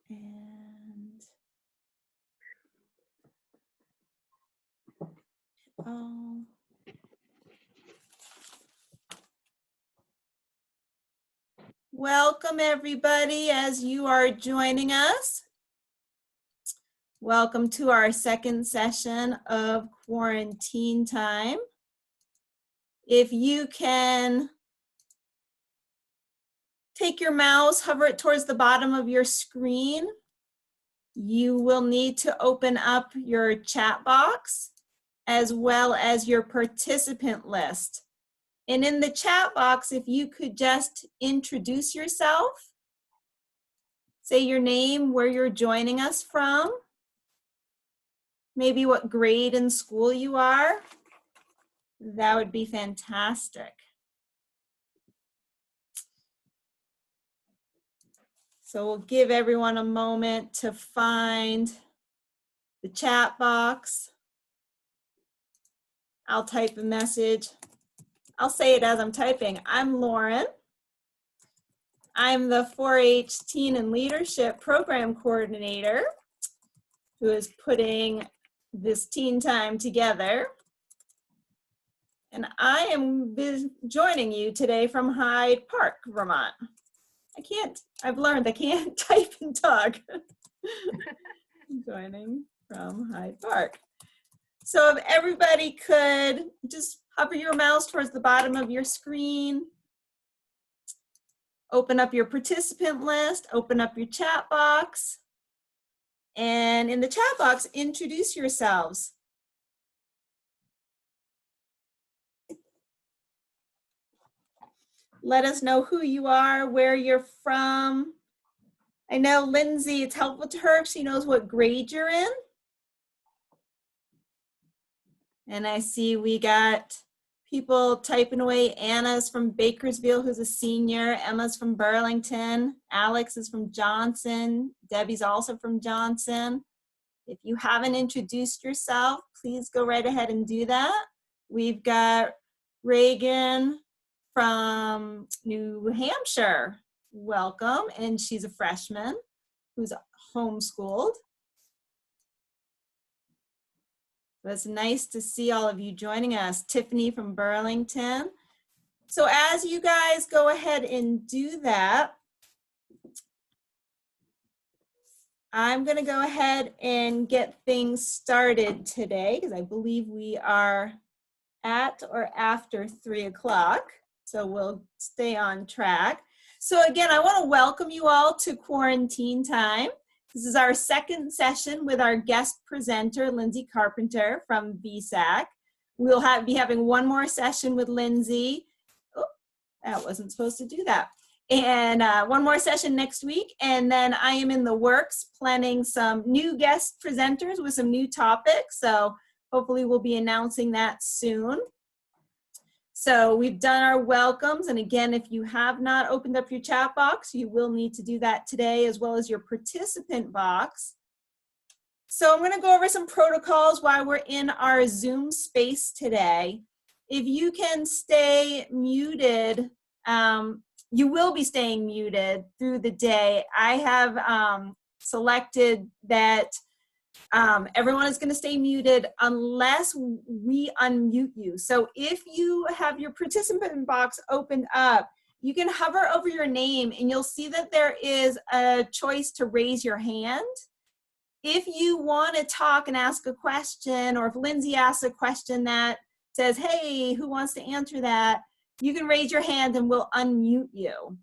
And welcome everybody as you are joining us. Welcome to our second session of quarantine time. If you can take your mouse, hover it towards the bottom of your screen, you will need to open up your chat box as well as your participant list. And in the chat box, if you could just introduce yourself, say your name, where you're joining us from, maybe what grade in school you are, that would be fantastic. So we'll give everyone a moment to find the chat box. I'll type a message. I'll say it as I'm typing. I'm Lauren. I'm the 4-H Teen and Leadership Program Coordinator who is putting this teen time together. And I am joining you today from Hyde Park, Vermont. I've learned I can't type and talk. Joining from Hyde Park. So if everybody could just hover your mouse towards the bottom of your screen, open up your participant list, open up your chat box, and in the chat box, introduce yourselves. Let us know who you are, where you're from. I know Lindsay, it's helpful to her if she knows what grade you're in. And I see we got people typing away. Anna's from Bakersfield, who's a senior. Emma's from Burlington. Alex is from Johnson. Debbie's also from Johnson. If you haven't introduced yourself, please go right ahead and do that. We've got Reagan from New Hampshire. Welcome, and she's a freshman who's homeschooled. It's nice to see all of you joining us. Tiffany from Burlington. So as you guys go ahead and do that, I'm going to go ahead and get things started today because I believe we are at or after 3 o'clock. So we'll stay on track. So again, I want to welcome you all to Quarantine Time. This is our second session with our guest presenter, Lindsay Carpenter from VSAC. We'll be having one more session with Lindsay. Oh, that wasn't supposed to do that. And one more session next week. And then I am in the works planning some new guest presenters with some new topics. So hopefully we'll be announcing that soon. So we've done our welcomes, and again, if you have not opened up your chat box, you will need to do that today, as well as your participant box. So I'm going to go over some protocols while we're in our Zoom space today. If you can stay muted, you will be staying muted through the day. I have selected that everyone is going to stay muted unless we unmute you. So if you have your participant box opened up, you can hover over your name and you'll see that there is a choice to raise your hand. If you want to talk and ask a question, or if Lindsay asks a question that says, hey, who wants to answer that, you can raise your hand and we'll unmute you.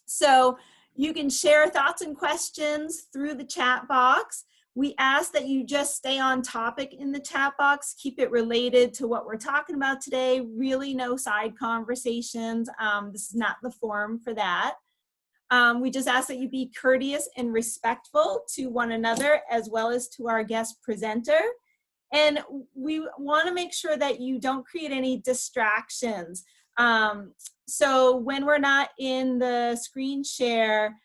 So you can share thoughts and questions through the chat box. We ask that you just stay on topic in the chat box, keep it related to what we're talking about today, really no side conversations. This is not the forum for that. We just ask that you be courteous and respectful to one another as well as to our guest presenter. And we want to make sure that you don't create any distractions. So when we're not in the screen share,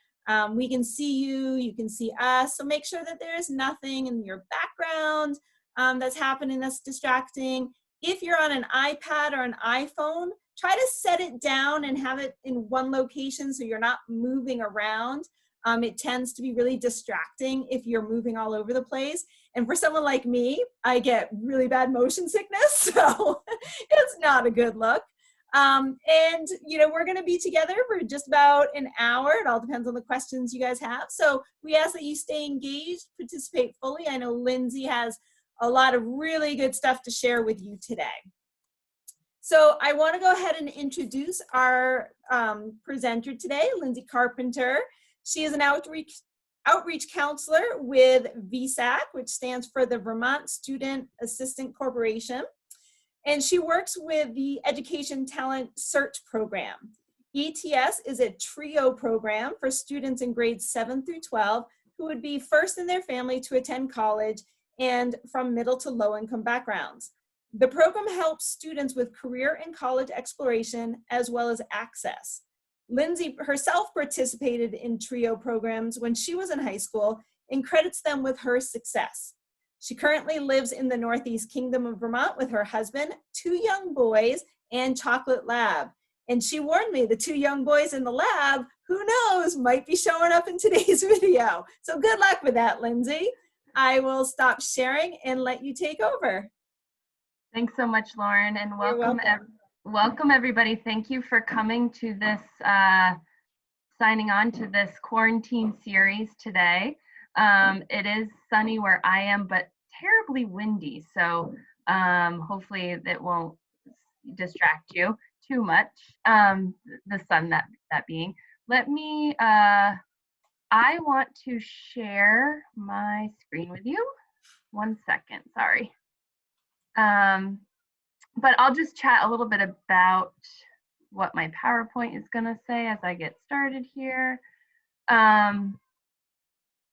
we can see you, you can see us. So make sure that there is nothing in your background that's happening that's distracting. If you're on an iPad or an iPhone, try to set it down and have it in one location so you're not moving around. It tends to be really distracting if you're moving all over the place. And for someone like me, I get really bad motion sickness, so it's not a good look. And, you know, we're going to be together for just about an hour. It all depends on the questions you guys have. So we ask that you stay engaged, participate fully. I know Lindsay has a lot of really good stuff to share with you today. So I want to go ahead and introduce our presenter today, Lindsay Carpenter. She is an outreach counselor with VSAC, which stands for the Vermont Student Assistant Corporation. And she works with the Education Talent Search Program. ETS is a TRIO program for students in grades 7 through 12 who would be first in their family to attend college and from middle to low income backgrounds. The program helps students with career and college exploration as well as access. Lindsay herself participated in TRIO programs when she was in high school and credits them with her success. She currently lives in the Northeast Kingdom of Vermont with her husband, 2 young boys, and Chocolate Lab. And she warned me the 2 young boys in the lab, who knows, might be showing up in today's video. So good luck with that, Lindsay. I will stop sharing and let you take over. Thanks so much, Lauren, and welcome everybody. Thank you for coming to this, signing on to this quarantine series today. It is sunny where I am, but terribly windy, so hopefully it won't distract you too much, the sun that being. Let me, I want to share my screen with you. 1 second, sorry. But I'll just chat a little bit about what my PowerPoint is going to say as I get started here.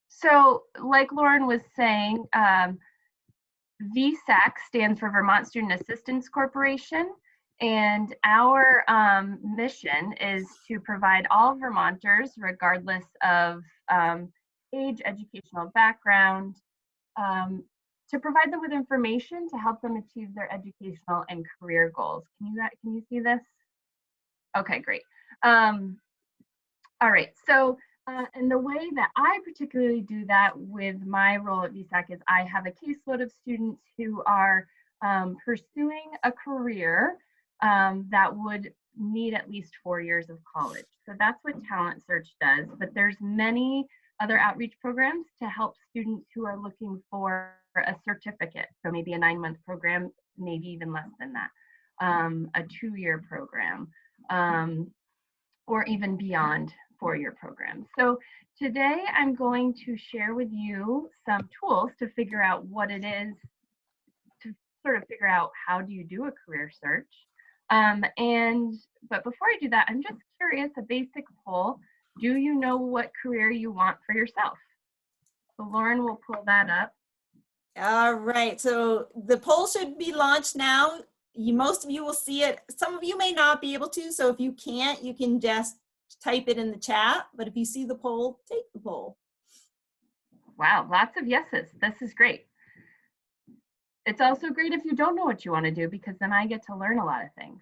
So like Lauren was saying, VSAC stands for Vermont Student Assistance Corporation, and our mission is to provide all Vermonters, regardless of age, educational background, to provide them with information to help them achieve their educational and career goals. Can you see this? Okay, great. All right, so and the way that I particularly do that with my role at VSAC is I have a caseload of students who are pursuing a career that would need at least 4 years of college. So that's what Talent Search does, but there's many other outreach programs to help students who are looking for a certificate. So maybe a 9-month program, maybe even less than that, a 2-year program, or even beyond 4-year programs. So today I'm going to share with you some tools to figure out what it is, to sort of figure out how do you do a career search. But before I do that, I'm just curious, a basic poll. Do you know what career you want for yourself? So Lauren will pull that up. All right, so the poll should be launched now. Most of you will see it. Some of you may not be able to, so if you can't, you can just type it in the chat. But if you see the poll, take the poll. Wow, lots of yeses. This is great. It's also great if you don't know what you want to do, because then I get to learn a lot of things.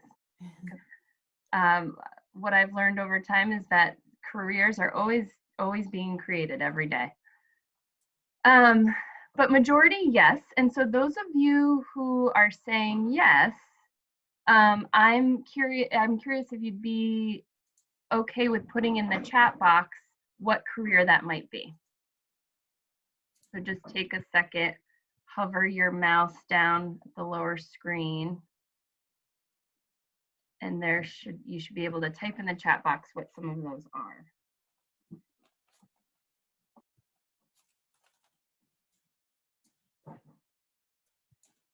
What I've learned over time is that careers are always being created every day. But majority, yes. And so those of you who are saying yes, I'm curious if you'd be okay with putting in the chat box what career that might be. So just take a second, hover your mouse down at the lower screen, and you should be able to type in the chat box what some of those are.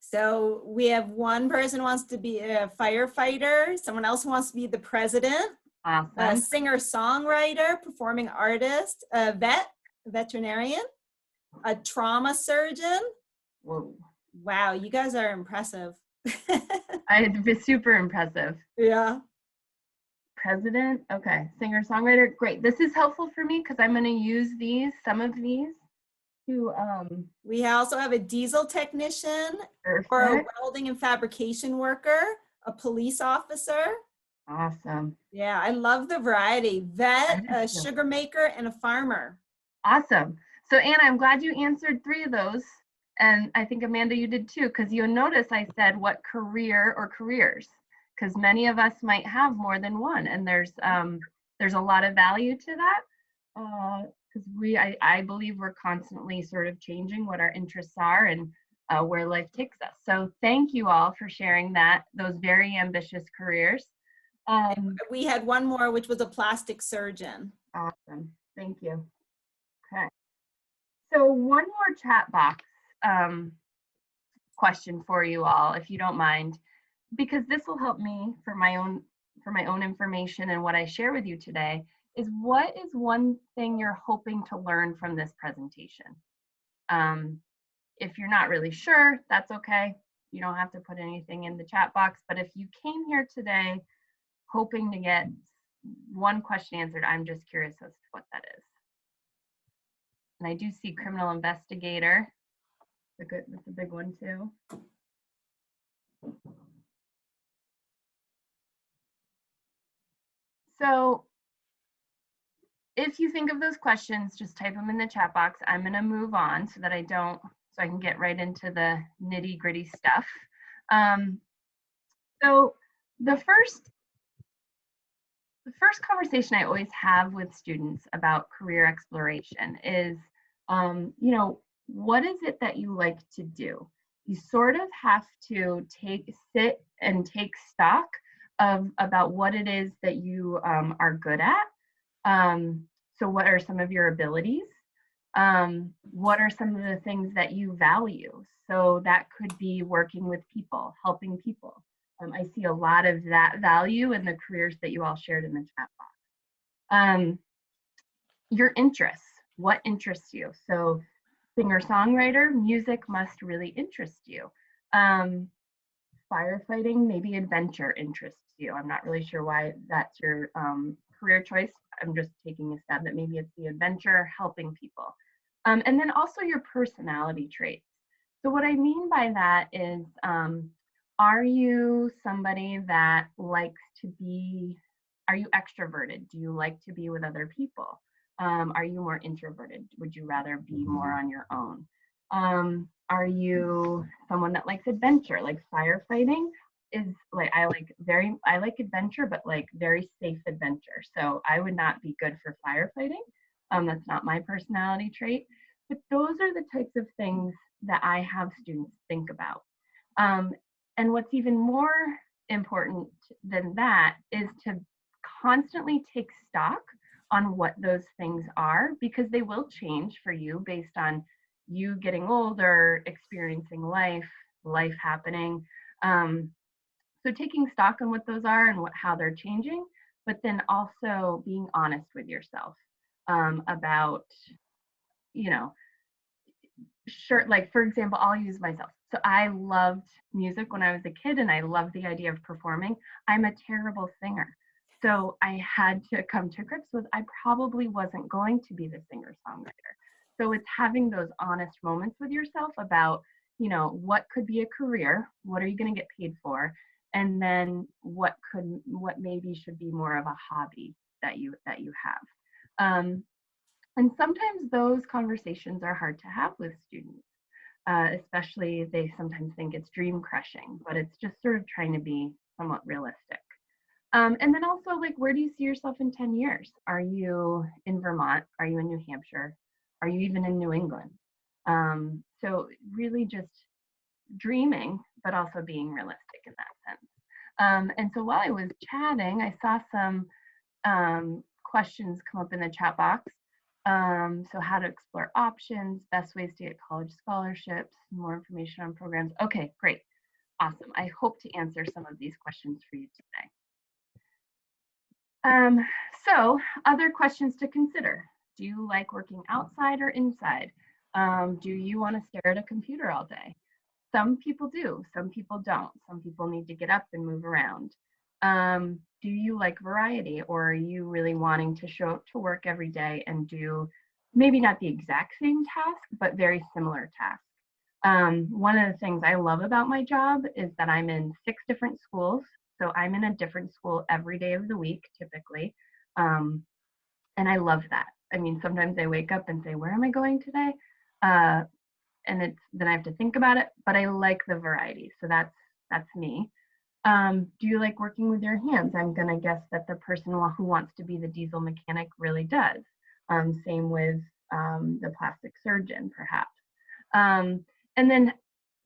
So we have one person wants to be a firefighter, someone else wants to be the president, awesome. A singer-songwriter, performing artist, a veterinarian, a trauma surgeon. Whoa. Wow, you guys are impressive. I'd be super impressive. Yeah. President, okay, singer-songwriter, great. This is helpful for me because I'm going to use some of these to we also have a diesel technician, perfect. or a welding and fabrication worker, a police officer. Awesome. Yeah, I love the variety. I Vet, do a too. sugar maker, and a farmer. Awesome. So Anna, I'm glad you answered 3 of those. And I think Amanda, you did too, because you'll notice I said what career or careers, because many of us might have more than one, and there's a lot of value to that. Because I believe we're constantly sort of changing what our interests are and where life takes us. So thank you all for sharing those very ambitious careers. We had one more, which was a plastic surgeon. Awesome. Thank you. Okay. So one more chat box question for you all, if you don't mind, because this will help me for my own information and what I share with you today. Is what is one thing you're hoping to learn from this presentation? If you're not really sure, that's okay. You don't have to put anything in the chat box, but if you came here today hoping to get one question answered, I'm just curious as to what that is. And I do see criminal investigator. That's a big one too. So if you think of those questions, just type them in the chat box. I'm going to move on so that I can get right into the nitty gritty stuff. So the first conversation I always have with students about career exploration is, what is it that you like to do? You sort of have to sit and take stock about what it is that you are good at. So what are some of your abilities? What are some of the things that you value? So that could be working with people, helping people. I see a lot of that value in the careers that you all shared in the chat box. Your interests, what interests you? So singer-songwriter, music must really interest you. Firefighting, maybe adventure interests you. I'm not really sure why that's your career choice. I'm just taking a stab that maybe it's the adventure, helping people. And then also your personality traits. So what I mean by that is, are you somebody that likes to be, are you extroverted? Do you like to be with other people? Are you more introverted? Would you rather be more on your own? Are you someone that likes adventure? Like firefighting is like, I like adventure, but like very safe adventure. So I would not be good for firefighting. That's not my personality trait. But those are the types of things that I have students think about. And what's even more important than that is to constantly take stock on what those things are, because they will change for you based on you getting older, experiencing life happening. So taking stock on what those are and how they're changing, but then also being honest with yourself about, sure, like for example, I'll use myself. So I loved music when I was a kid and I loved the idea of performing. I'm a terrible singer. So I had to come to grips with I probably wasn't going to be the singer-songwriter. So it's having those honest moments with yourself about, what could be a career, what are you going to get paid for, and then what maybe should be more of a hobby that you have. And sometimes those conversations are hard to have with students, especially they sometimes think it's dream crushing, but it's just sort of trying to be somewhat realistic. And then also, like, where do you see yourself in 10 years? Are you in Vermont? Are you in New Hampshire? Are you even in New England? So really just dreaming, but also being realistic in that sense. And so while I was chatting, I saw some questions come up in the chat box. So how to explore options, best ways to get college scholarships, more information on programs. Okay, great. Awesome. I hope to answer some of these questions for you today. So other questions to consider. Do you like working outside or inside? Do you want to stare at a computer all day? Some people do, some people don't. Some people need to get up and move around. Do you like variety, or are you really wanting to show up to work every day and do maybe not the exact same task, but very similar tasks? One of the things I love about my job is that I'm in 6 different schools. So I'm in a different school every day of the week, typically. And I love that. I mean, sometimes I wake up and say, where am I going today? And then I have to think about it, but I like the variety. So that's me. Do you like working with your hands? I'm gonna guess that the person who wants to be the diesel mechanic really does. Same with the plastic surgeon, perhaps. And then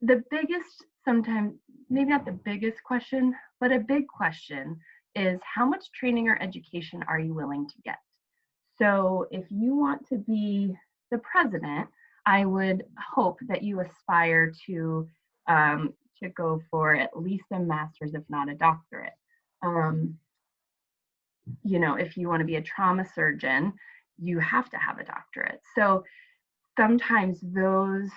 the biggest, sometimes, maybe not the biggest question, but a big question is how much training or education are you willing to get? So if you want to be the president, I would hope that you aspire to go for at least a master's, if not a doctorate. You know, if you want to be a trauma surgeon, you have to have a doctorate. So sometimes those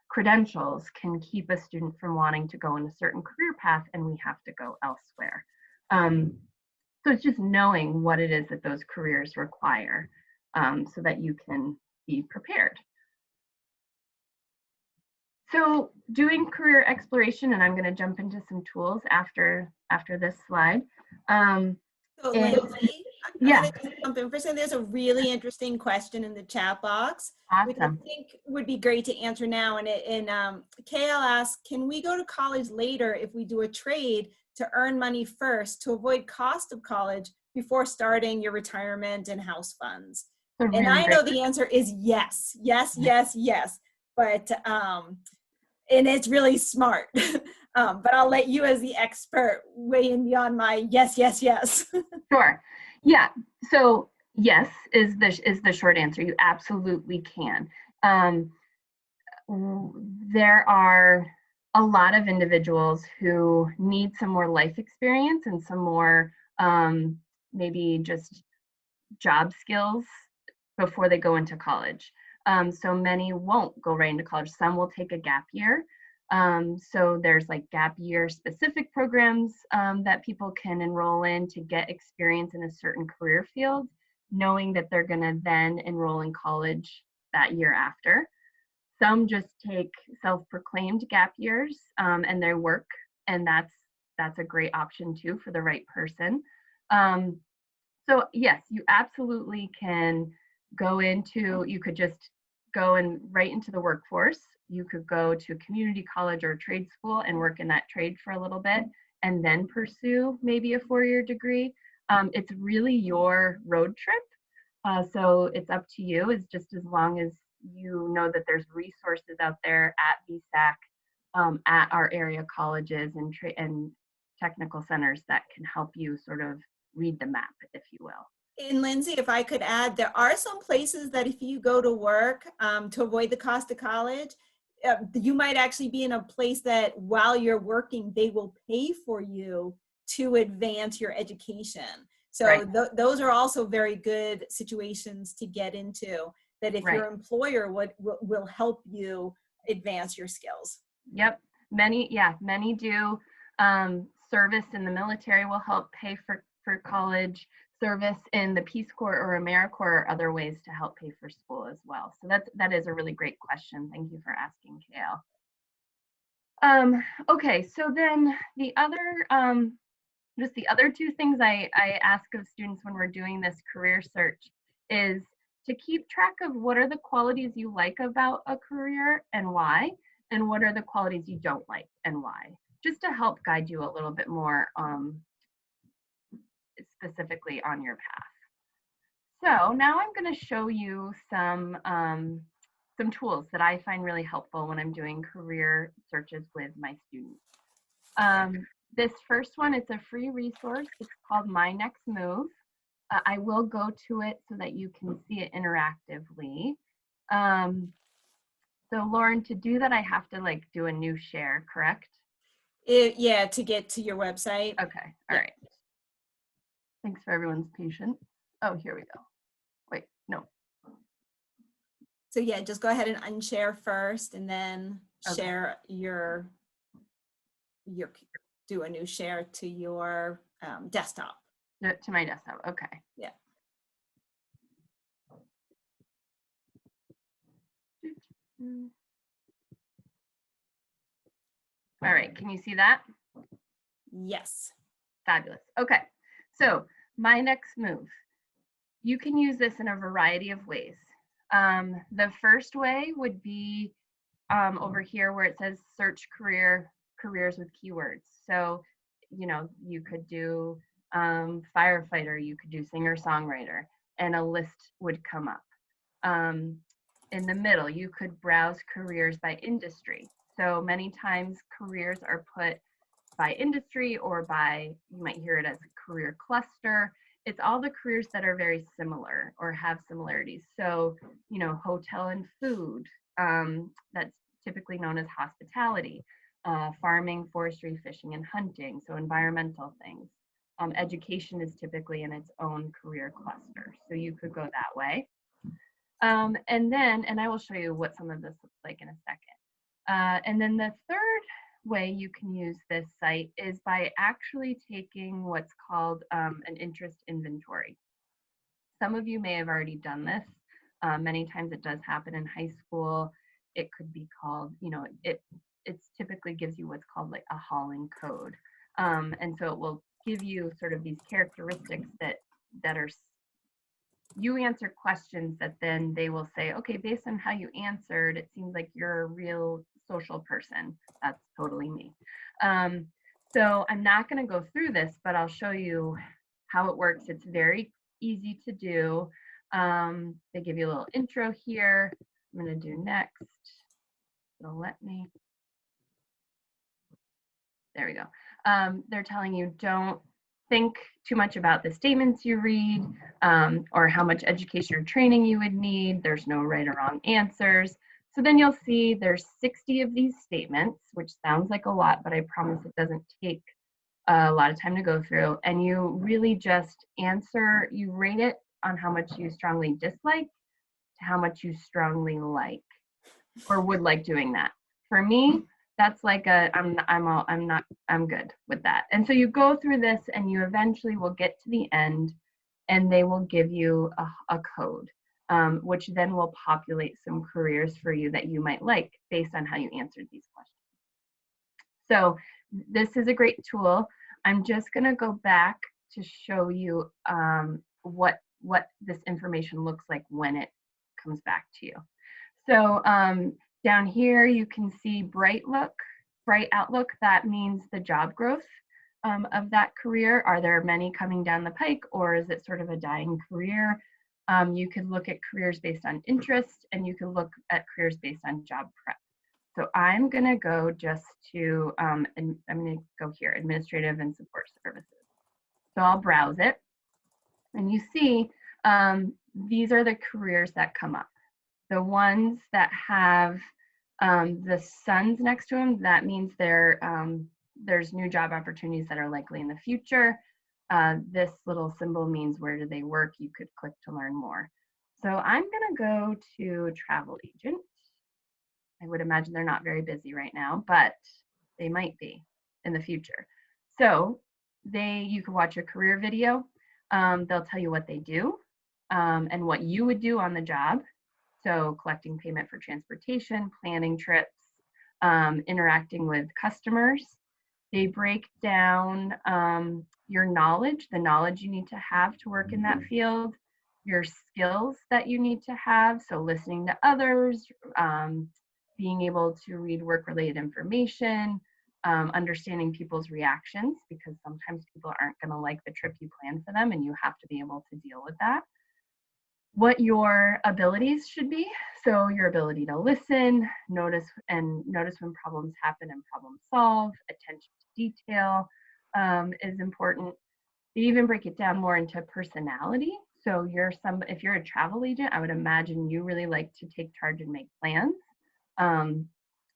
credentials can keep a student from wanting to go in a certain career path, and we have to go elsewhere. So it's just knowing what it is that those careers require, so that you can be prepared. So doing career exploration, and I'm going to jump into some tools after this slide. So Lindsay, I'm Yeah, going to jump in for a second. There's a really interesting question in the chat box, which I awesome. think would be great to answer now. And KL asks, can we go to college later if we do a trade to earn money first to avoid cost of college before starting your retirement and house funds? Really And I great. know the answer is yes, yes, yes, yes. But and it's really smart. But I'll let you as the expert weigh in beyond my yes, yes, yes. Sure. Yeah. So yes is the short answer. You absolutely can. There are a lot of individuals who need some more life experience and some more maybe just job skills before they go into college. So many won't go right into college. Some will take a gap year. So there's like gap year specific programs that people can enroll in to get experience in a certain career field, knowing that they're going to then enroll in college that year after. Some just take self-proclaimed gap years and they work, and that's a great option too for the right person. So yes, you absolutely can you could just go and right into the workforce. You could go to a community college or a trade school and work in that trade for a little bit and then pursue maybe a 4-year degree. It's really your road trip. So it's up to you. It's just as long as you know that there's resources out there at VSAC, at our area colleges and technical centers that can help you sort of read the map, if you will. And Lindsay, if I could add, there are some places that if you go to work to avoid the cost of college, you might actually be in a place that while you're working, they will pay for you to advance your education. So Right. Those are also very good situations to get into, that if Right. your employer will help you advance your skills. Yep. Many do. Service in the military will help pay for college. Service in the Peace Corps or AmeriCorps are other ways to help pay for school as well. So that is a really great question. Thank you for asking, KL. Okay, so then the other just the other two things I ask of students when we're doing this career search is to keep track of what are the qualities you like about a career and why, and what are the qualities you don't like and why, just to help guide you a little bit more specifically on your path. So now I'm going to show you some tools that I find really helpful when I'm doing career searches with my students. This first one, it's a free resource. It's called My Next Move. I will go to it so that you can see it interactively. So Lauren, to do that, I have to like do a new share, correct? Yeah, to get to your website. Okay, all right. Thanks for everyone's patience. Oh, here we go. Wait, no. So yeah, just go ahead and unshare first and then share your do a new share to your desktop. To my desktop, okay. Yeah. All right, can you see that? Yes. Fabulous. Okay, so my next move, you can use this in a variety of ways. The first way would be over here where it says search careers with keywords. So, you know, you could do firefighter, you could do singer-songwriter, and a list would come up. In the middle, you could browse careers by industry. So many times careers are put by industry or by, you might hear it as a career cluster. It's all the careers that are very similar or have similarities. So, you know, hotel and food, that's typically known as hospitality, farming, forestry, fishing, and hunting, so environmental things. Education is typically in its own career cluster, so you could go that way. And I will show you what some of this looks like in a second. And then the third way you can use this site is by actually taking what's called an interest inventory. Some of you may have already done this. Many times it does happen in high school. It could be called, you know, it's typically gives you what's called like a hauling code. And so it will give you sort of these characteristics that are, you answer questions that then they will say, okay, based on how you answered, it seems like you're a real social person. That's totally me. So I'm not going to go through this, but I'll show you how it works. It's very easy to do. They give you a little intro here. I'm going to do next. So let me, there we go. They're telling you don't think too much about the statements you read or how much education or training you would need. There's no right or wrong answers. So then you'll see there's 60 of these statements, which sounds like a lot, but I promise it doesn't take a lot of time to go through. And you really just answer, you rate it on how much you strongly dislike to how much you strongly like or would like doing that. For me, that's like I'm good with that. And so you go through this and you eventually will get to the end and they will give you a code, which then will populate some careers for you that you might like based on how you answered these questions. So this is a great tool. I'm just gonna go back to show you what this information looks like when it comes back to you. So down here, you can see bright outlook. That means the job growth of that career. Are there many coming down the pike, or is it sort of a dying career? You could look at careers based on interest, and you can look at careers based on job prep. So I'm going to go just to, I'm going to go here, administrative and support services. So I'll browse it, and you see these are the careers that come up. The ones that have the suns next to them, that means there's new job opportunities that are likely in the future. This little symbol means where do they work. You could click to learn more. So I'm going to go to travel agent. I would imagine they're not very busy right now, but they might be in the future. So you can watch a career video. They'll tell you what they do and what you would do on the job. So collecting payment for transportation, planning trips, interacting with customers. They break down your knowledge, the knowledge you need to have to work in that field, your skills that you need to have. So listening to others, being able to read work-related information, understanding people's reactions, because sometimes people aren't going to like the trip you plan for them and you have to be able to deal with that. What your abilities should be. So your ability to listen, notice when problems happen and problem solve, attention to detail is important. They even break it down more into personality. So if you're a travel agent, I would imagine you really like to take charge and make plans.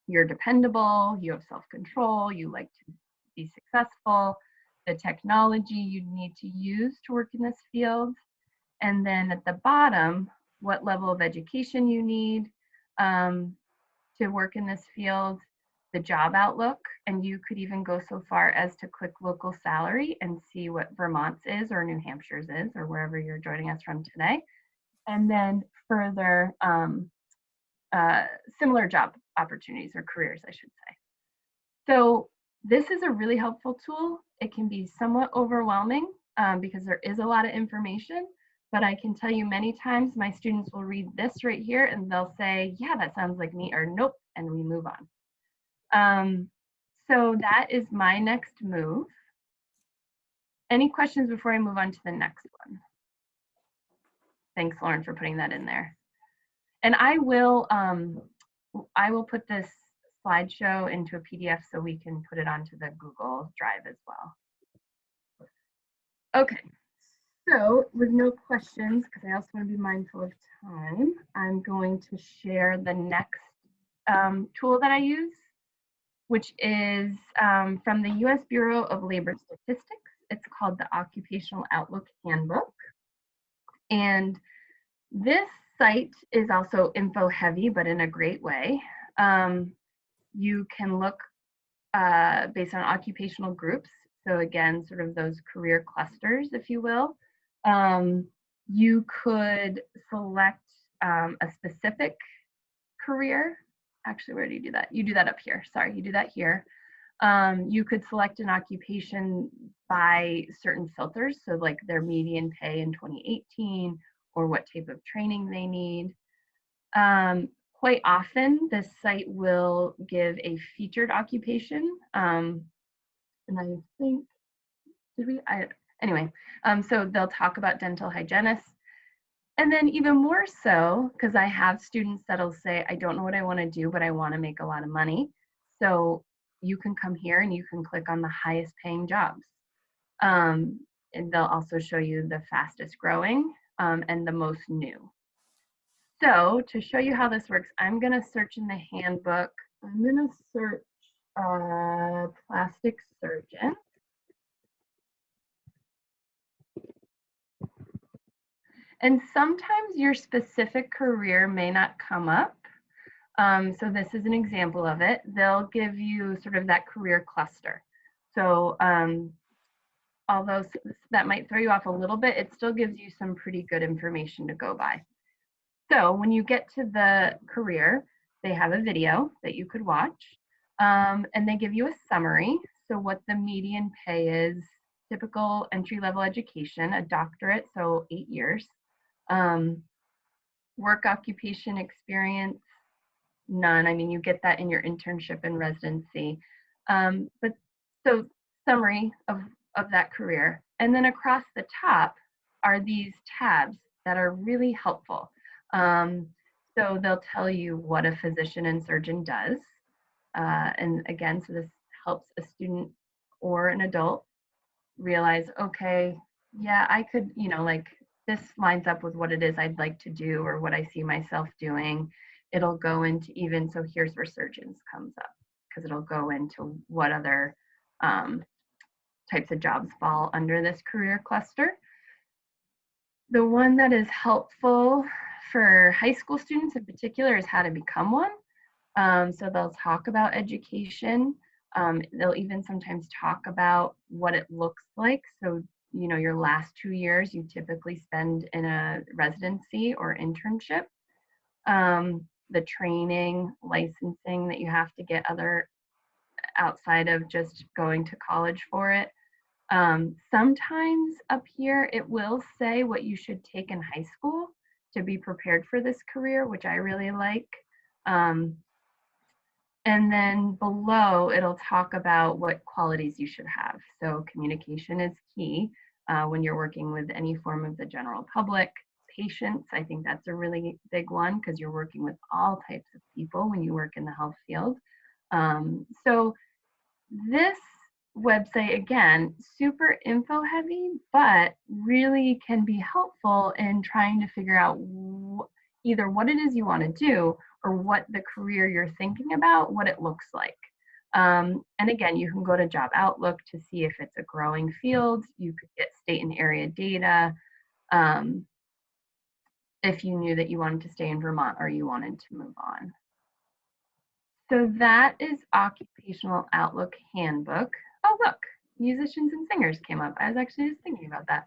You're dependable, you have self-control, you like to be successful, the technology you need to use to work in this field. And then at the bottom, what level of education you need to work in this field, the job outlook, and you could even go so far as to click local salary and see what Vermont's is or New Hampshire's is or wherever you're joining us from today. And then further similar job opportunities or careers, I should say. So This is a really helpful tool. It can be somewhat overwhelming because there is a lot of information, but I can tell you many times my students will read this right here and they'll say, yeah, that sounds like me, or nope, and we move on. So that is my next move. Any questions before I move on to the next one? Thanks, Lauren, for putting that in there. And I will put this slideshow into a PDF so we can put it onto the Google Drive as well. Okay, so with no questions, because I also want to be mindful of time, I'm going to share the next tool that I use, which is from the US Bureau of Labor Statistics. It's called the Occupational Outlook Handbook. And this site is also info heavy, but in a great way. You can look based on occupational groups. So again, sort of those career clusters, if you will. You could select a specific career. Actually, where do you do that? You do that up here. Sorry, you do that here. You could select an occupation by certain filters. So like their median pay in 2018 or what type of training they need. Quite often, this site will give a featured occupation. And I think, anyway, so they'll talk about dental hygienists. And then even more so, because I have students that'll say, I don't know what I want to do, but I want to make a lot of money. So you can come here and you can click on the highest paying jobs. And they'll also show you the fastest growing and the most new. So to show you how this works, I'm going to search in the handbook. I'm going to search plastic surgeon. And sometimes your specific career may not come up. So this is an example of it. They'll give you sort of that career cluster. So although that might throw you off a little bit, it still gives you some pretty good information to go by. So when you get to the career, they have a video that you could watch, and they give you a summary. So what the median pay is, typical entry-level education, a doctorate, so 8 years. Work occupation experience, none. I mean, you get that in your internship and residency. But so summary of that career. And then across the top are these tabs that are really helpful. So they'll tell you what a physician and surgeon does. And again, so this helps a student or an adult realize, okay, yeah, I could, like this lines up with what it is I'd like to do or what I see myself doing. It'll go into even, so here's where surgeons comes up, because it'll go into what other types of jobs fall under this career cluster. The one that is helpful for high school students in particular is how to become one. So they'll talk about education. They'll even sometimes talk about what it looks like. So, your last 2 years you typically spend in a residency or internship. The training, licensing that you have to get outside of just going to college for it. Sometimes up here it will say what you should take in high school to be prepared for this career, which I really like. And then below it'll talk about what qualities you should have. So communication is key when you're working with any form of the general public. Patients, I think that's a really big one because you're working with all types of people when you work in the health field. So this website, again, super info heavy, but really can be helpful in trying to figure out either what it is you want to do or what the career you're thinking about, what it looks like. And again, you can go to Job Outlook to see if it's a growing field. You could get state and area data if you knew that you wanted to stay in Vermont or you wanted to move on. So that is Occupational Outlook Handbook. Oh, look, musicians and singers came up. I was actually just thinking about that.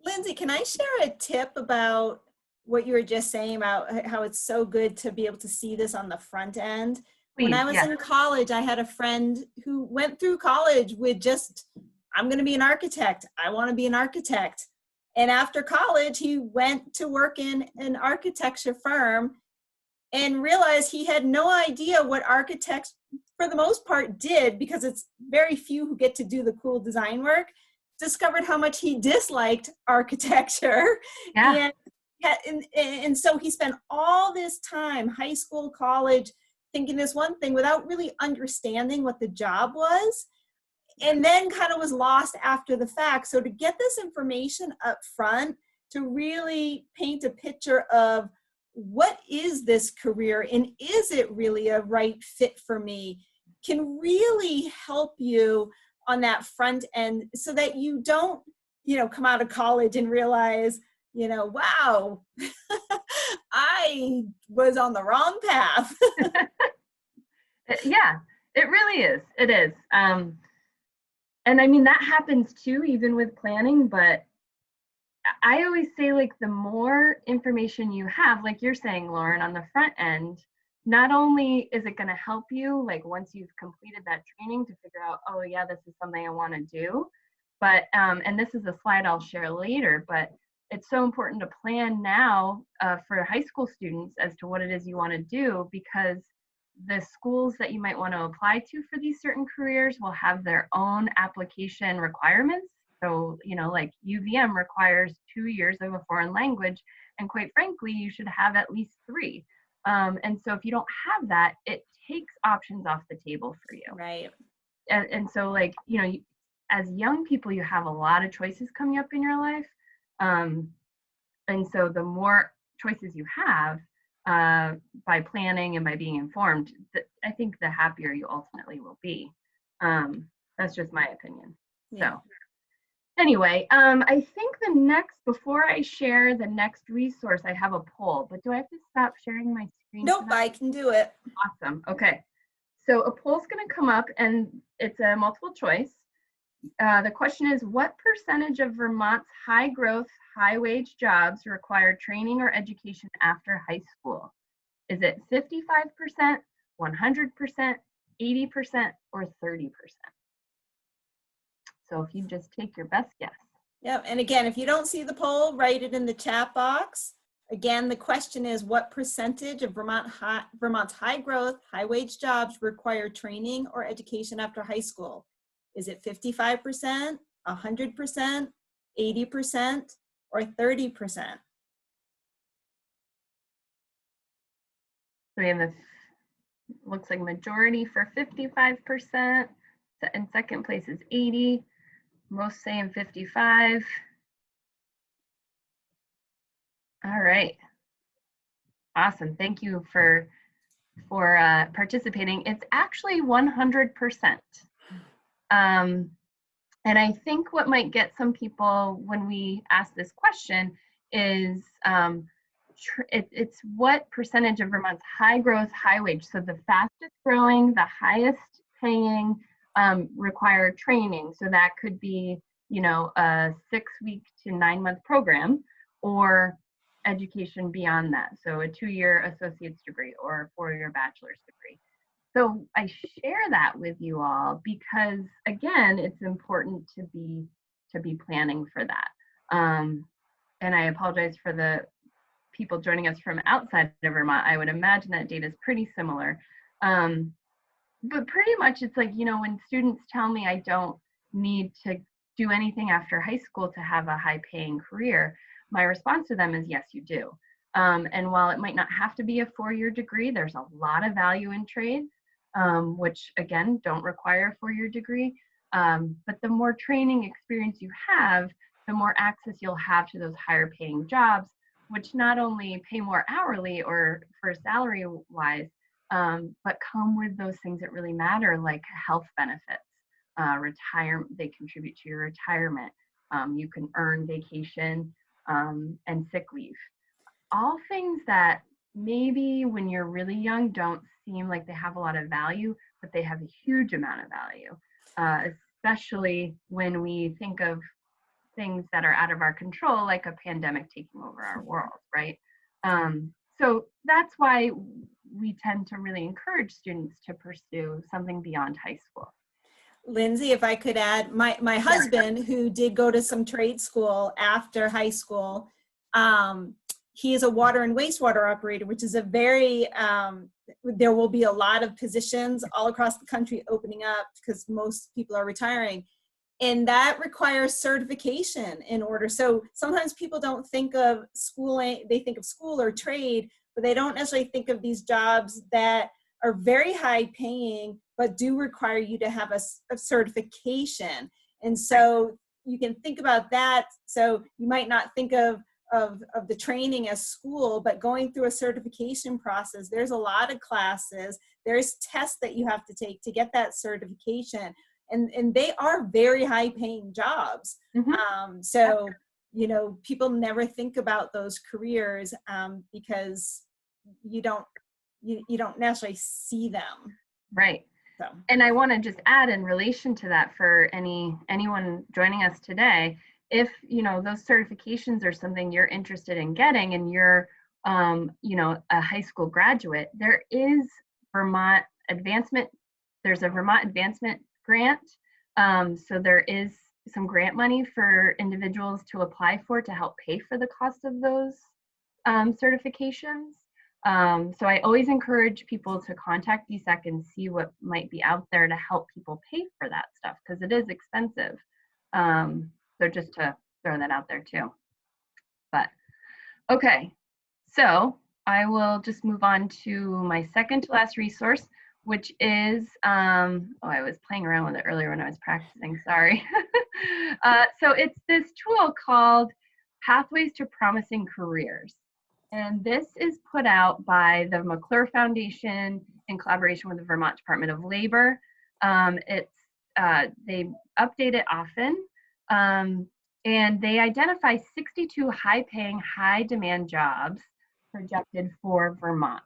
Lindsay, can I share a tip about what you were just saying about how it's so good to be able to see this on the front end? When Please, I was yes. in college, I had a friend who went through college with just, I'm going to be an architect. I want to be an architect. And after college, he went to work in an architecture firm and realized he had no idea what architects, for the most part, did, because it's very few who get to do the cool design work. Discovered how much he disliked architecture. Yeah. And so he spent all this time, high school, college, thinking this one thing without really understanding what the job was, and then kind of was lost after the fact. So to get this information up front, to really paint a picture of what is this career and is it really a right fit for me, can really help you on that front end, so that you don't, come out of college and realize, wow, I was on the wrong path. Yeah, it really is. It is. And I mean, that happens too, even with planning, but I always say, like, the more information you have, like you're saying, Lauren, on the front end, not only is it going to help you, like, once you've completed that training to figure out, oh yeah, this is something I want to do, but, and this is a slide I'll share later, but it's so important to plan now for high school students as to what it is you want to do, because the schools that you might want to apply to for these certain careers will have their own application requirements. So, like UVM requires 2 years of a foreign language, and quite frankly, you should have at least 3. And so if you don't have that, it takes options off the table for you. Right. And so, like, as young people, you have a lot of choices coming up in your life. And so the more choices you have by planning and by being informed, I think the happier you ultimately will be. That's just my opinion. Yeah. So anyway, I think before I share the next resource, I have a poll, but do I have to stop sharing my screen? Nope, I can do it. Awesome. Okay. So a poll's going to come up, and it's a multiple choice. The question is, what percentage of Vermont's high growth, high wage jobs require training or education after high school? Is it 55%, 100%, 80%, or 30%? So if you just take your best guess. Yep. And again, if you don't see the poll, write it in the chat box. Again, the question is, what percentage of Vermont's high growth, high wage jobs require training or education after high school? Is it 55%, 100%, 80%, or 30%? So we have looks like majority for 55%. In second place is 80. Most saying 55. All right. Awesome. Thank you for participating. It's actually 100%. And I think what might get some people when we ask this question is it's what percentage of Vermont's high growth, high wage, so the fastest growing, the highest paying, require training. So that could be, a 6-week to 9-month program, or education beyond that. So a 2-year associate's degree or a 4-year bachelor's degree. So I share that with you all because, again, it's important to be planning for that. And I apologize for the people joining us from outside of Vermont. I would imagine that data is pretty similar. But pretty much it's like, when students tell me I don't need to do anything after high school to have a high paying career, my response to them is yes, you do. And while it might not have to be a 4-year degree, there's a lot of value in trades, which again, don't require a 4-year degree. But the more training experience you have, the more access you'll have to those higher paying jobs, which not only pay more hourly or for salary wise, but come with those things that really matter, like health benefits, retirement, they contribute to your retirement. You can earn vacation and sick leave. All things that maybe when you're really young don't seem like they have a lot of value, but they have a huge amount of value, especially when we think of things that are out of our control, like a pandemic taking over our world, right? So that's why we tend to really encourage students to pursue something beyond high school. Lindsay, if I could add, my husband, who did go to some trade school after high school, he is a water and wastewater operator, which is a very, there will be a lot of positions all across the country opening up because most people are retiring. And that requires certification in order. So sometimes people don't think of schooling, they think of school or trade, but they don't necessarily think of these jobs that are very high paying, but do require you to have a certification. And so you can think about that. So you might not think of the training as school, but going through a certification process, there's a lot of classes, there's tests that you have to take to get that certification. And they are very high paying jobs. So, you know, people never think about those careers because you don't necessarily see them. Right. So. And I want to just add in relation to that for anyone joining us today, if, you know, those certifications are something you're interested in getting and you're, you know, a high school graduate, there is Vermont advancement. There's a Vermont advancement grant. So there is some grant money for individuals to apply for to help pay for the cost of those certifications. So I always encourage people to contact VSAC and see what might be out there to help people pay for that stuff, because it is expensive. So just to throw that out there too. But okay, so I will just move on to my second to last resource, which is, oh, I was playing around with it earlier when I was practicing, sorry. So it's this tool called Pathways to Promising Careers. And this is put out by the McClure Foundation in collaboration with the Vermont Department of Labor. They update it often, and they identify 62 high-paying, high-demand jobs projected for Vermont.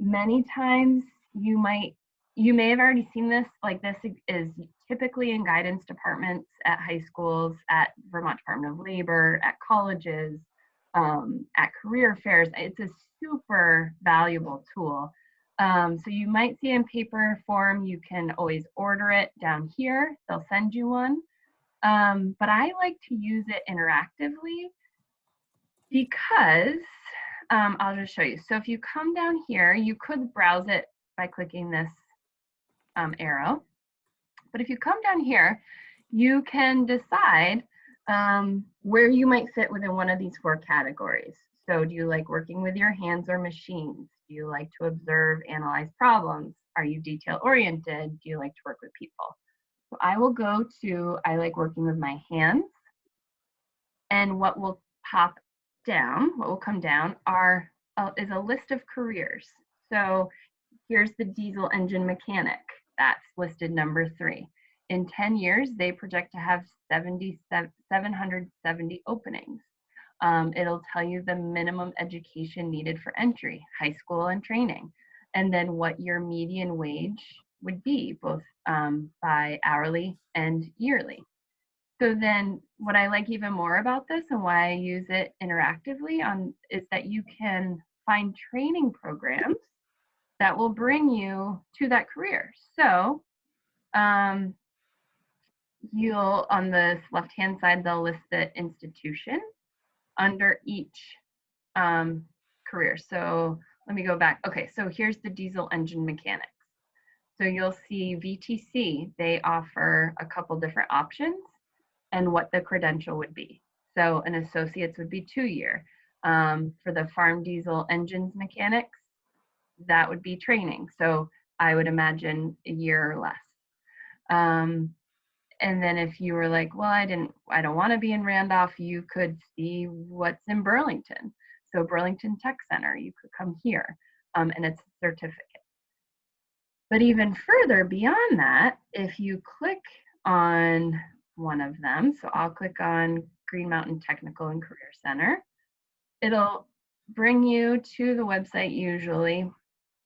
Many times you may have already seen this, like this is typically in guidance departments at high schools, at Vermont Department of Labor, at colleges, at career fairs. It's a super valuable tool. So you might see in paper form, you can always order it down here. They'll send you one. But I like to use it interactively because I'll just show you. So if you come down here, you could browse it by clicking this arrow. But if you come down here, you can decide where you might fit within one of these 4 categories. So do you like working with your hands or machines? Do you like to observe, analyze problems? Are you detail oriented? Do you like to work with people? So I will go to, I like working with my hands. And what will pop down, what will come down is a list of careers. So here's the diesel engine mechanic. That's listed number 3. In 10 years, they project to have 770 openings. It'll tell you the minimum education needed for entry, high school and training, and then what your median wage would be, both by hourly and yearly. So then what I like even more about this and why I use it interactively is that you can find training programs that will bring you to that career. So you'll, on the left-hand side, they'll list the institution under each career. So let me go back. Okay, so here's the diesel engine mechanics. So you'll see VTC, they offer a couple different options and what the credential would be. So an associate's would be 2-year. For the farm diesel engines mechanics, that would be training. So I would imagine a year or less. And then if you were like, well, I don't want to be in Randolph, you could see what's in Burlington. So Burlington Tech Center, you could come here, and it's a certificate. But even further beyond that, if you click on one of them, so I'll click on Green Mountain Technical and Career Center, it'll bring you to the website usually.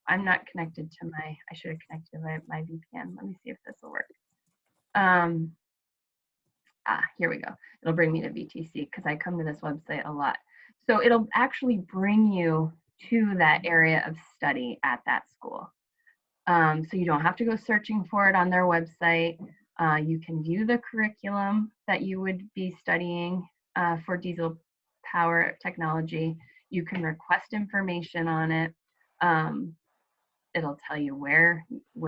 I'm not connected to I should have connected to my VPN. Let me see if this will work. Here we go. It'll bring me to VTC because I come to this website a lot. So it'll actually bring you to that area of study at that school. So you don't have to go searching for it on their website. You can view the curriculum that you would be studying for diesel power technology. You can request information on it. It'll tell you where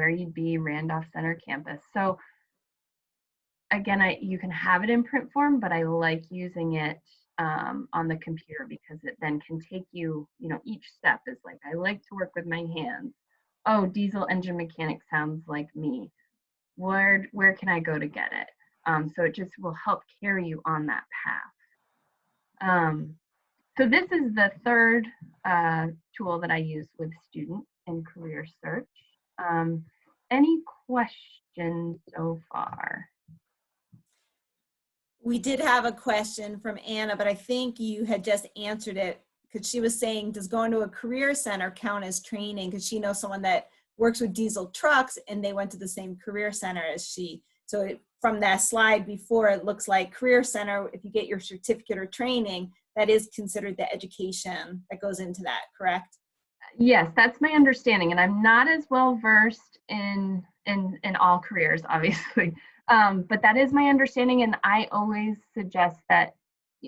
you'd be, Randolph Center campus. So again, you can have it in print form, but I like using it on the computer because it then can take you, each step is like, I like to work with my hands. Oh, diesel engine mechanic sounds like me. Where can I go to get it? So it just will help carry you on that path. So this is the third tool that I use with students in career search. Any questions so far? We did have a question from Anna, but I think you had just answered it because she was saying, does going to a career center count as training? Because she knows someone that works with diesel trucks and they went to the same career center as she. So from that slide before, it looks like career center, if you get your certificate or training, that is considered the education that goes into that, correct? Yes, that's my understanding. And I'm not as well versed in all careers, obviously. But that is my understanding. And I always suggest that,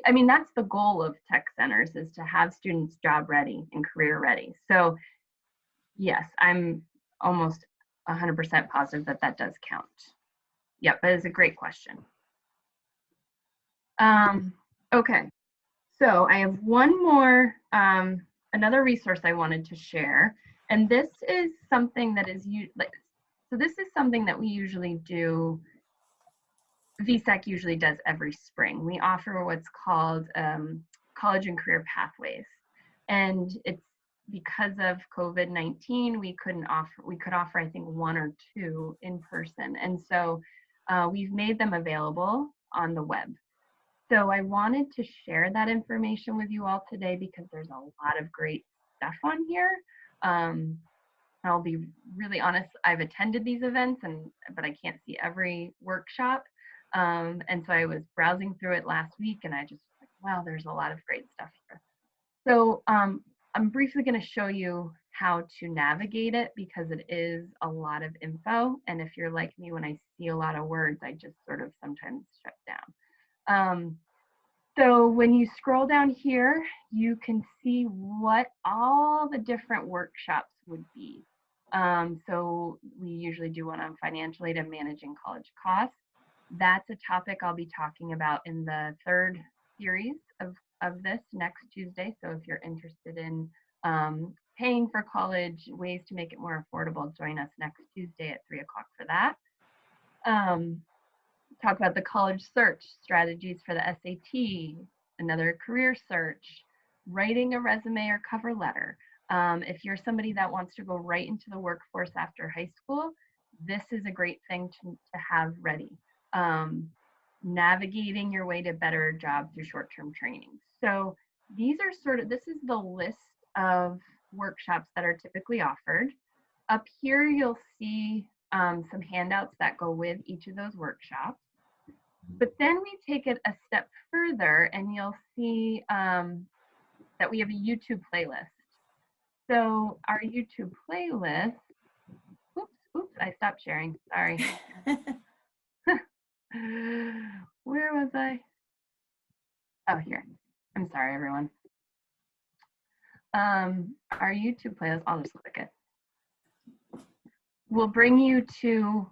that's the goal of tech centers, is to have students job ready and career ready. So yes, I'm almost 100% positive that does count. Yep, that is a great question. Okay, so I have one more, another resource I wanted to share. And this is something that is, this is something that we usually do, VSAC usually does every spring. We offer what's called college and career pathways. And it's because of COVID-19, we could offer, I think, 1 or 2 in person. And so we've made them available on the web. So I wanted to share that information with you all today because there's a lot of great stuff on here. I'll be really honest, I've attended these events, but I can't see every workshop. And so I was browsing through it last week and I just like, wow, there's a lot of great stuff here. So I'm briefly going to show you how to navigate it because it is a lot of info. And if you're like me, when I see a lot of words, I just sort of sometimes shut down. So when you scroll down here, you can see what all the different workshops would be. So we usually do one on financial aid and managing college costs. That's a topic I'll be talking about in the 3rd series of this next Tuesday. So if you're interested in paying for college, ways to make it more affordable, join us next Tuesday at 3 o'clock for that. Talk about the college search, strategies for the SAT, another career search, writing a resume or cover letter. If you're somebody that wants to go right into the workforce after high school, this is a great thing to have ready. Navigating your way to better job through short-term training. So these are this is the list of workshops that are typically offered. Up here, you'll see some handouts that go with each of those workshops. But then we take it a step further and you'll see that we have a YouTube playlist. So our YouTube playlist, oops, I stopped sharing, sorry. Where was I? Oh, here. I'm sorry, everyone. Our YouTube playlist, I'll just click it. Will bring you to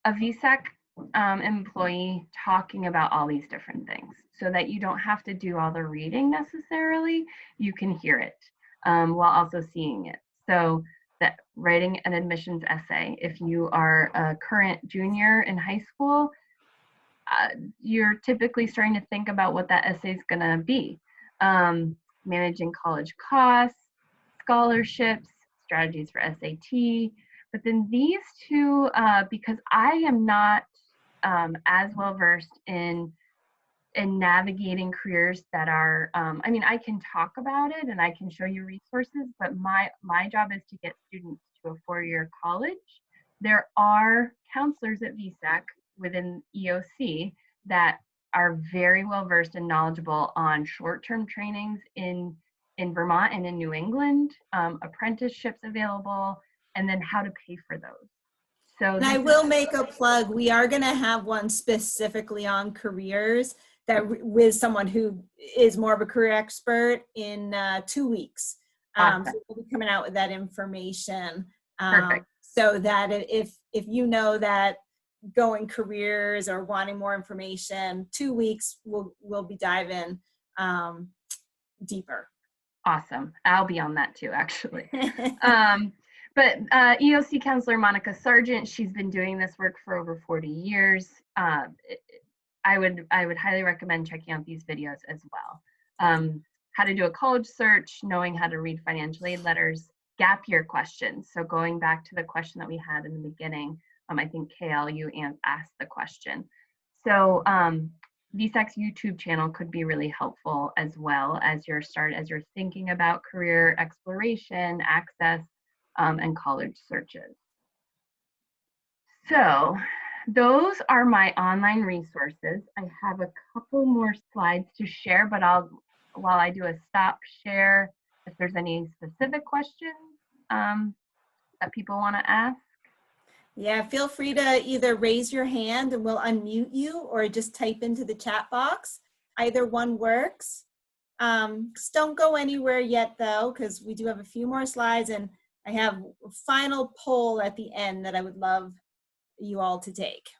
a VSAC employee talking about all these different things so that you don't have to do all the reading necessarily. You can hear it while also seeing it. So that writing an admissions essay, if you are a current junior in high school, you're typically starting to think about what that essay is going to be. Managing college costs, scholarships, strategies for SAT. But then these two, because I am not as well versed in navigating careers that are, I can talk about it and I can show you resources, but my job is to get students to a 4-year college. There are counselors at VSAC within EOC that are very well versed and knowledgeable on short-term trainings in in Vermont and in New England, apprenticeships available, and then how to pay for those. So And I will make a plug. We are going to have one specifically on careers that with someone who is more of a career expert in 2 weeks. Awesome. So we'll be coming out with that information. Perfect. So that if you know that going careers or wanting more information, 2 weeks we'll be diving deeper. Awesome. I'll be on that too, actually. But EOC Counselor Monica Sargent, she's been doing this work for over 40 years. I would highly recommend checking out these videos as well. How to do a college search, knowing how to read financial aid letters, gap year questions. So going back to the question that we had in the beginning, I think KL, you asked the question. So VSAC's YouTube channel could be really helpful as well as you're thinking about career exploration, access, and college searches. So those are my online resources. I have a couple more slides to share, but while I do a stop share, if there's any specific questions that people want to ask. Yeah, feel free to either raise your hand and we'll unmute you, or just type into the chat box. Either one works. Just don't go anywhere yet though, because we do have a few more slides, and I have a final poll at the end that I would love you all to take.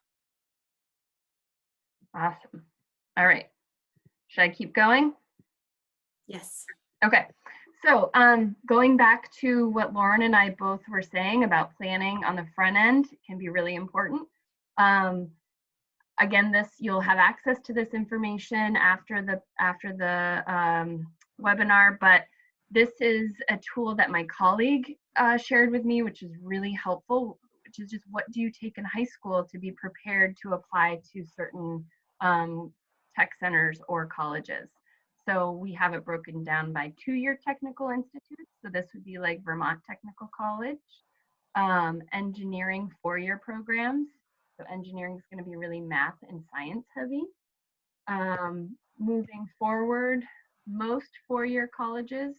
Awesome. All right. Should I keep going? Yes. Okay. So going back to what Lauren and I both were saying about planning on the front end can be really important. Again, you'll have access to this information after the webinar, but this is a tool that my colleague shared with me, which is really helpful, which is just what do you take in high school to be prepared to apply to certain tech centers or colleges. So we have it broken down by 2-year technical institutes. So this would be like Vermont Technical College, engineering 4-year programs. So engineering is going to be really math and science heavy. Moving forward, most 4-year colleges,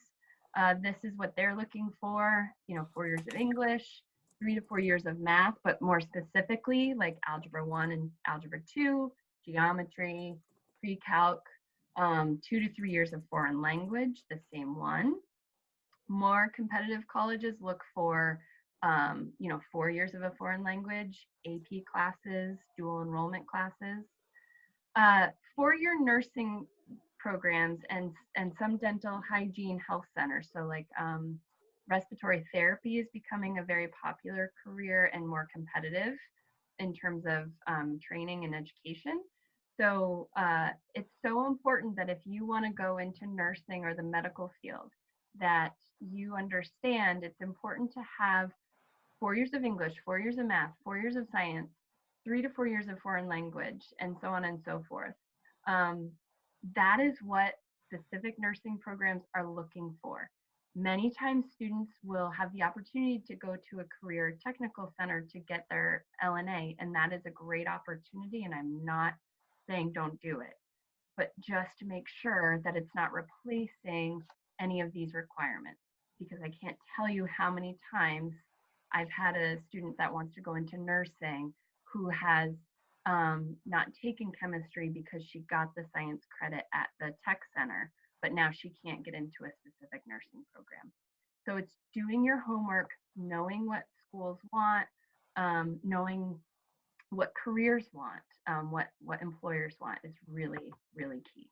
this is what they're looking for, 4 years of English, 3 to 4 years of math, but more specifically like Algebra 1 and Algebra 2, geometry, pre-calc, 2 to 3 years of foreign language, the same one. More competitive colleges look for 4 years of a foreign language, AP classes, dual enrollment classes. 4-year nursing programs and some dental hygiene health centers. So like respiratory therapy is becoming a very popular career and more competitive in terms of training and education. So it's so important that if you want to go into nursing or the medical field, that you understand it's important to have 4 years of English, 4 years of math, 4 years of science, 3 to 4 years of foreign language, and so on and so forth. That is what specific nursing programs are looking for. Many times students will have the opportunity to go to a career technical center to get their LNA, and that is a great opportunity, and I'm not saying don't do it, but just to make sure that it's not replacing any of these requirements, because I can't tell you how many times I've had a student that wants to go into nursing who has not taken chemistry because she got the science credit at the tech center, but now she can't get into a specific nursing program. So it's doing your homework, knowing what schools want, knowing what careers want, what employers want is really, really key.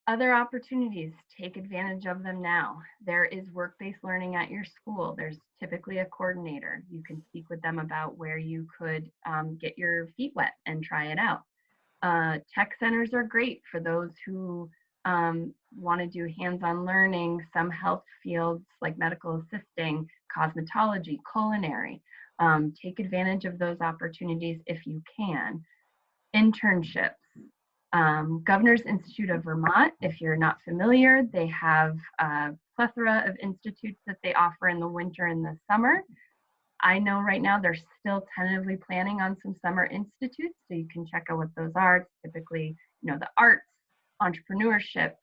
Other opportunities, take advantage of them now. There is work-based learning at your school. There's typically a coordinator. You can speak with them about where you could get your feet wet and try it out. Tech centers are great for those who want to do hands-on learning, some health fields like medical assisting, cosmetology, culinary. Take advantage of those opportunities if you can. Internships. Governor's Institute of Vermont, if you're not familiar, they have a plethora of institutes that they offer in the winter and the summer. I know right now they're still tentatively planning on some summer institutes, so you can check out what those are. It's typically, the arts, entrepreneurship,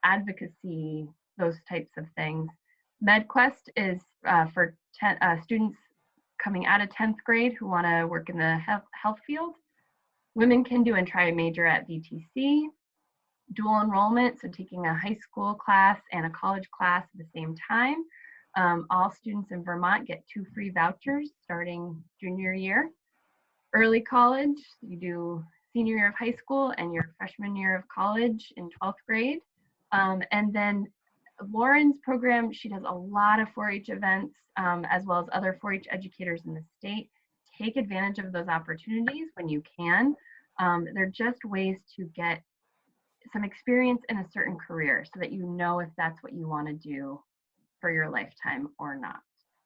advocacy, those types of things. MedQuest is for students coming out of 10th grade who want to work in the health field. Women can do and try a major at VTC. Dual enrollment, so taking a high school class and a college class at the same time. All students in Vermont get 2 free vouchers starting junior year. Early college, you do senior year of high school and your freshman year of college in 12th grade. And then Lauren's program, she does a lot of 4-H events, as well as other 4-H educators in the state. Take advantage of those opportunities when you can. They're just ways to get some experience in a certain career so that you know if that's what you want to do for your lifetime or not.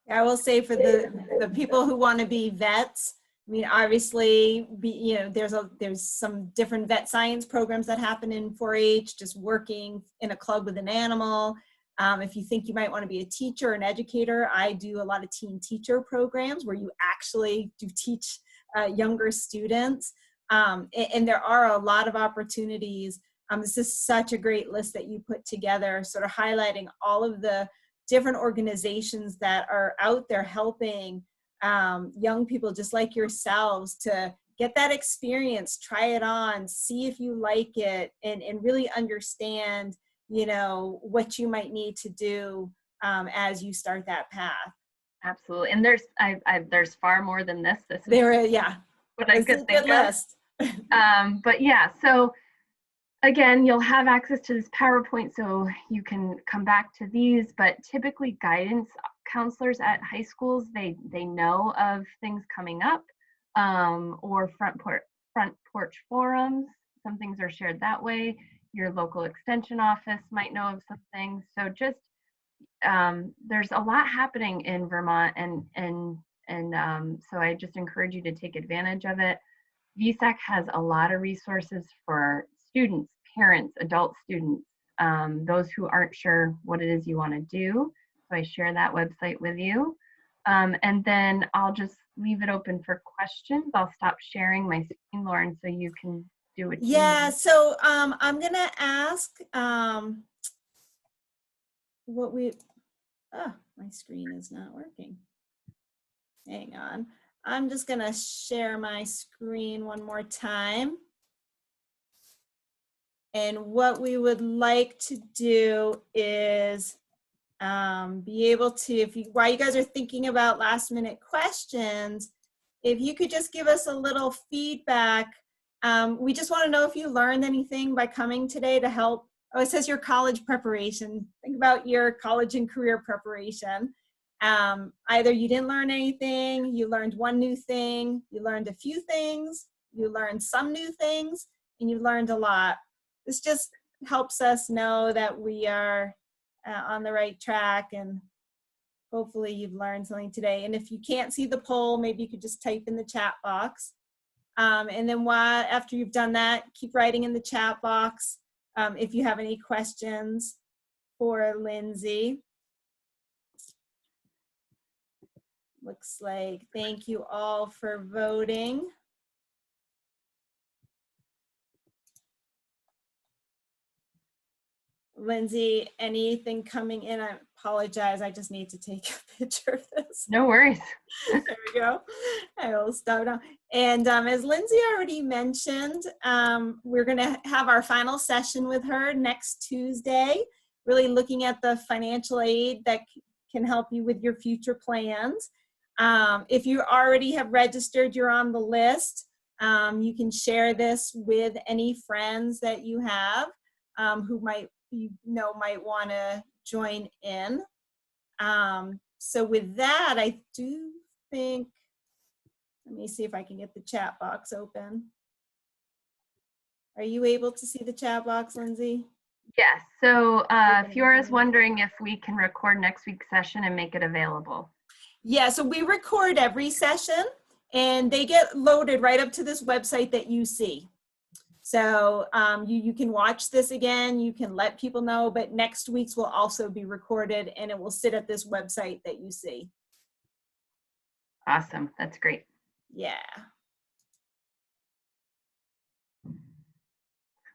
I will say for the people who want to be vets, I mean, obviously, there's some different vet science programs that happen in 4-H, just working in a club with an animal. If you think you might want to be a teacher, an educator, I do a lot of teen teacher programs where you actually do teach younger students. And there are a lot of opportunities. This is such a great list that you put together, sort of highlighting all of the different organizations that are out there helping young people just like yourselves to get that experience, try it on, see if you like it, and really understand, what you might need to do as you start that path. Absolutely. And there's far more than this. What I could think of. List. But yeah, so again, you'll have access to this PowerPoint so you can come back to these, but typically guidance counselors at high schools, they know of things coming up, or front porch forums. Some things are shared that way. Your local extension office might know of some things. So just there's a lot happening in Vermont, and so I just encourage you to take advantage of it. VSAC has a lot of resources for students, parents, adult students, those who aren't sure what it is you want to do. So I share that website with you. And then I'll just leave it open for questions. I'll stop sharing my screen, Lauren, so you can do what you need. So I'm going to ask my screen is not working. Hang on. I'm just going to share my screen one more time. And what we would like to do is be able to, while you guys are thinking about last minute questions, if you could just give us a little feedback. We just want to know if you learned anything by coming today to help. Oh, it says your college preparation. Think about your college and career preparation. Either you didn't learn anything, you learned one new thing, you learned a few things, you learned some new things, and you learned a lot. This just helps us know that we are on the right track, and hopefully you've learned something today. And if you can't see the poll, maybe you could just type in the chat box. And then after you've done that, keep writing in the chat box if you have any questions for Lindsay. Looks like thank you all for voting. Lindsay, anything coming in? I apologize. I just need to take a picture of this. No worries. There we go. I will start now. And as Lindsay already mentioned, we're going to have our final session with her next Tuesday, really looking at the financial aid that can help you with your future plans. If you already have registered, you're on the list. You can share this with any friends that you have who might want to join in. So with that, I do think, let me see if I can get the chat box open. Are you able to see the chat box, Lindsay? Yes. So Fiora's wondering if we can record next week's session and make it available. Yeah, so we record every session and they get loaded right up to this website that you see. So you can watch this again, you can let people know, but next week's will also be recorded and it will sit at this website that you see. Awesome, that's great. Yeah.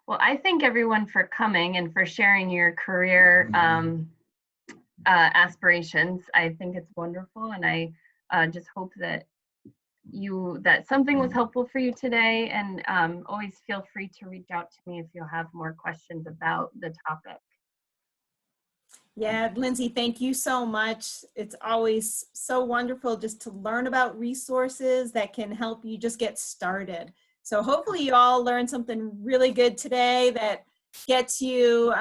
Well, I thank everyone for coming and for sharing your career aspirations. I think it's wonderful, and I just hope that something was helpful for you today. And always feel free to reach out to me if you have more questions about the topic. Yeah, Lindsay, thank you so much. It's always so wonderful just to learn about resources that can help you just get started. So hopefully you all learned something really good today that gets you,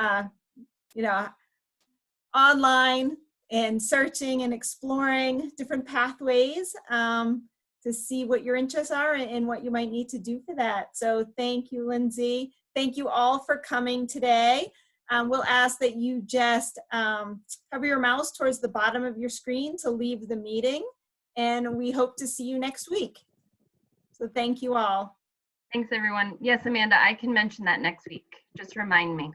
online and searching and exploring different pathways to see what your interests are and what you might need to do for that. So thank you, Lindsay. Thank you all for coming today. We'll ask that you just hover your mouse towards the bottom of your screen to leave the meeting, and we hope to see you next week. So thank you all. Thanks, everyone. Yes, Amanda, I can mention that next week. Just remind me.